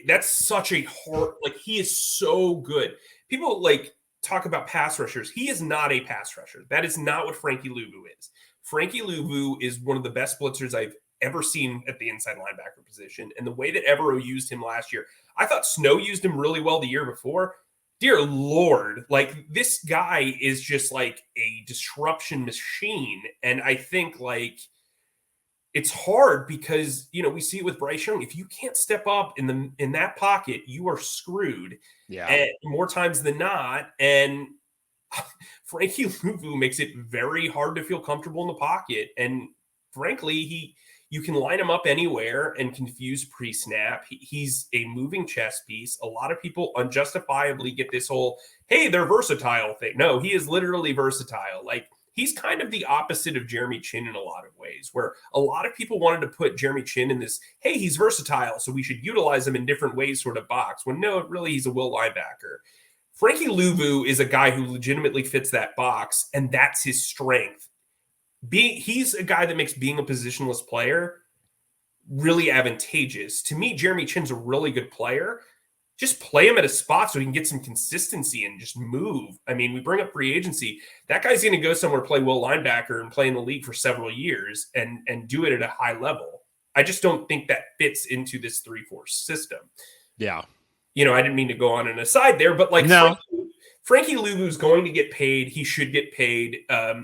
That's such a hard, like, he is so good. People like talk about pass rushers. He is not a pass rusher. That is not what Frankie Louvu is. Frankie Louvu is one of the best blitzers I've ever seen at the inside linebacker position. And the way that Evero used him last year, I thought Snow used him really well the year before. Dear Lord, like, this guy is just like a disruption machine. And I think, like, it's hard because, you know, we see it with Bryce Young. If you can't step up in that pocket, you are screwed. Yeah. And more times than not. And Frankie Louvu makes it very hard to feel comfortable in the pocket. And frankly, you can line him up anywhere and confuse pre-snap. He's a moving chess piece. A lot of people unjustifiably get this whole, hey, they're versatile thing. No, he is literally versatile. Like, he's kind of the opposite of Jeremy Chin in a lot of ways, where a lot of people wanted to put Jeremy Chin in this, hey, he's versatile, so we should utilize him in different ways sort of box, when no, really he's a will linebacker. Frankie Louvu is a guy who legitimately fits that box, and that's his strength. He's a guy that makes being a positionless player really advantageous. To me, Jeremy Chin's a really good player. Just play him at a spot so he can get some consistency and just move. I mean, we bring up free agency. That guy's going to go somewhere, play will linebacker, and play in the league for several years and do it at a high level. I just don't think that fits into this 3-4 system. Yeah. You know, I didn't mean to go on an aside there, but like, no. Frankie Louvu's going to get paid. He should get paid.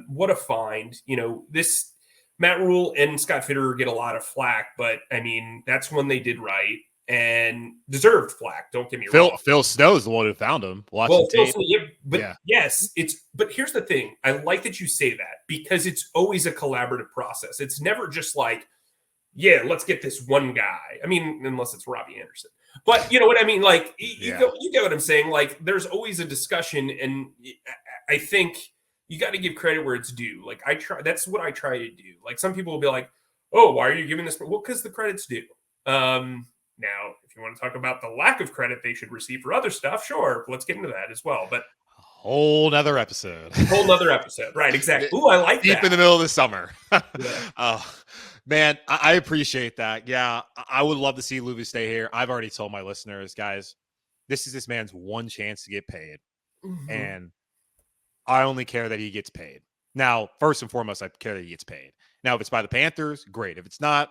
What a find. You know, this Matt Rule and Scott Fitterer get a lot of flack, but I mean, that's when they did right and deserved flack. Don't get me wrong. Phil Snow's the one who found him. Yes, but here's the thing. I like that you say that because it's always a collaborative process. It's never just like, yeah, let's get this one guy. I mean, unless it's Robbie Anderson. But you know what I mean? Like, you get what I'm saying? Like, there's always a discussion, and I think you got to give credit where it's due. Like, that's what I try to do. Like, some people will be like, oh, why are you giving this? Well, because the credit's due. Now, if you want to talk about the lack of credit they should receive for other stuff, sure, let's get into that as well. But whole nother episode. Right, exactly. Ooh, I like Deep that. in the middle of the summer. Yeah. Man, I appreciate that. Yeah, I would love to see Louvu stay here. I've already told my listeners, guys, this is this man's one chance to get paid. Mm-hmm. And I only care that he gets paid. Now, first and foremost, I care that he gets paid. Now, if it's by the Panthers, great. If it's not,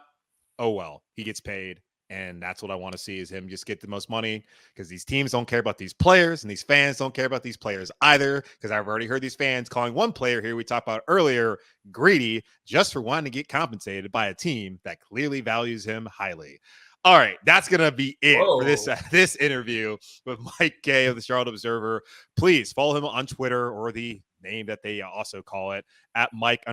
oh well, he gets paid. And that's what I want to see, is him just get the most money, because these teams don't care about these players, and these fans don't care about these players either, because I've already heard these fans calling one player here we talked about earlier greedy just for wanting to get compensated by a team that clearly values him highly. All right, that's going to be it for this interview with Mike Kaye of the Charlotte Observer. Please follow him on Twitter, or the name that they also call it, at Mike_E_KAYE.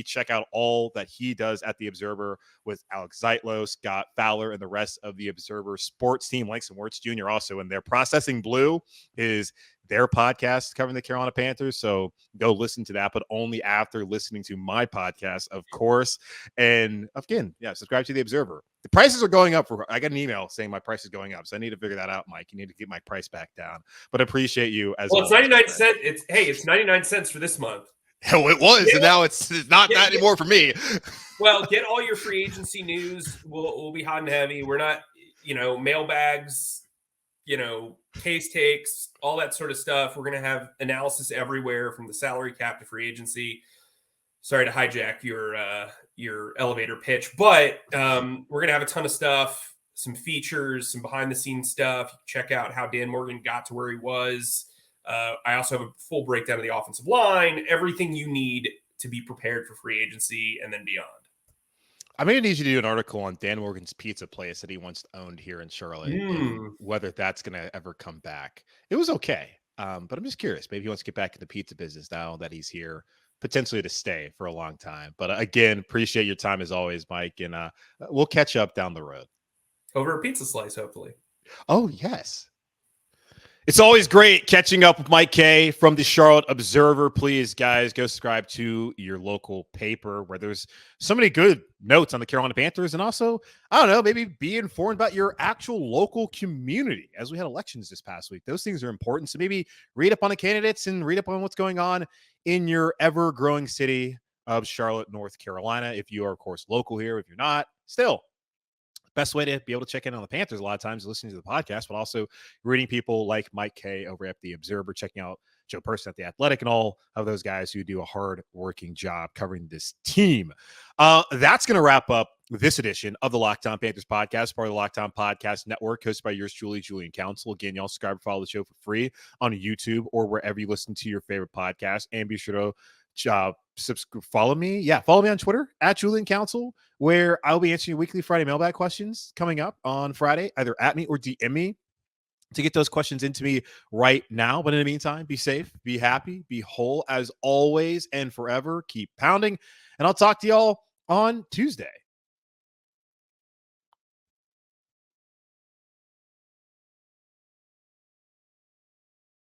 Check out all that he does at the Observer with Alex Zeitlo, Scott Fowler, and the rest of the Observer sports team. Langston Wirtz Jr. also in there. Processing Blue is their podcast covering the Carolina Panthers, so go listen to that, but only after listening to my podcast, of course. And again, subscribe to the Observer. The prices are going up. I got an email saying my price is going up, so I need to figure that out, Mike. You need to get my price back down. But appreciate you as well. Well, it's 99 cents. It's 99 cents for this month. Oh, it was, and now it's not that anymore for me. Well, get all your free agency news. We'll be hot and heavy. We're not, mailbags, case takes, all that sort of stuff. We're going to have analysis everywhere, from the salary cap to free agency. Sorry to hijack your elevator pitch, but we're going to have a ton of stuff, some features, some behind the scenes stuff. You can check out how Dan Morgan got to where he was. I also have a full breakdown of the offensive line, everything you need to be prepared for free agency and then beyond. I may need you to do an article on Dan Morgan's pizza place that he once owned here in Charlotte, and whether that's going to ever come back. It was okay, but I'm just curious. Maybe he wants to get back in the pizza business now that he's here, potentially to stay for a long time. But again, appreciate your time as always, Mike, and we'll catch up down the road. Over a pizza slice, hopefully. Oh, yes. It's always great catching up with Mike Kaye from the Charlotte Observer. Please, guys, go subscribe to your local paper where there's so many good notes on the Carolina Panthers. And also, I don't know, maybe be informed about your actual local community as we had elections this past week. Those things are important. So maybe read up on the candidates and read up on what's going on in your ever-growing city of Charlotte, North Carolina. If you are, of course, local here. If you're not, still, best way to be able to check in on the Panthers a lot of times is listening to the podcast, but also reading people like Mike Kaye over at the Observer, checking out Joe Person at the Athletic, and all of those guys who do a hard-working job covering this team. That's going to wrap up this edition of the Locked On Panthers podcast, part of the Locked On Podcast Network, hosted by yours truly, Julian Council. Again, y'all subscribe and follow the show for free on YouTube or wherever you listen to your favorite podcast, and be sure to follow me. Yeah, follow me on Twitter at Julian Council, where I'll be answering weekly Friday mailbag questions coming up on Friday. Either at me or DM me to get those questions into me right now. But in the meantime, be safe, be happy, be whole as always and forever. Keep pounding, and I'll talk to y'all on Tuesday.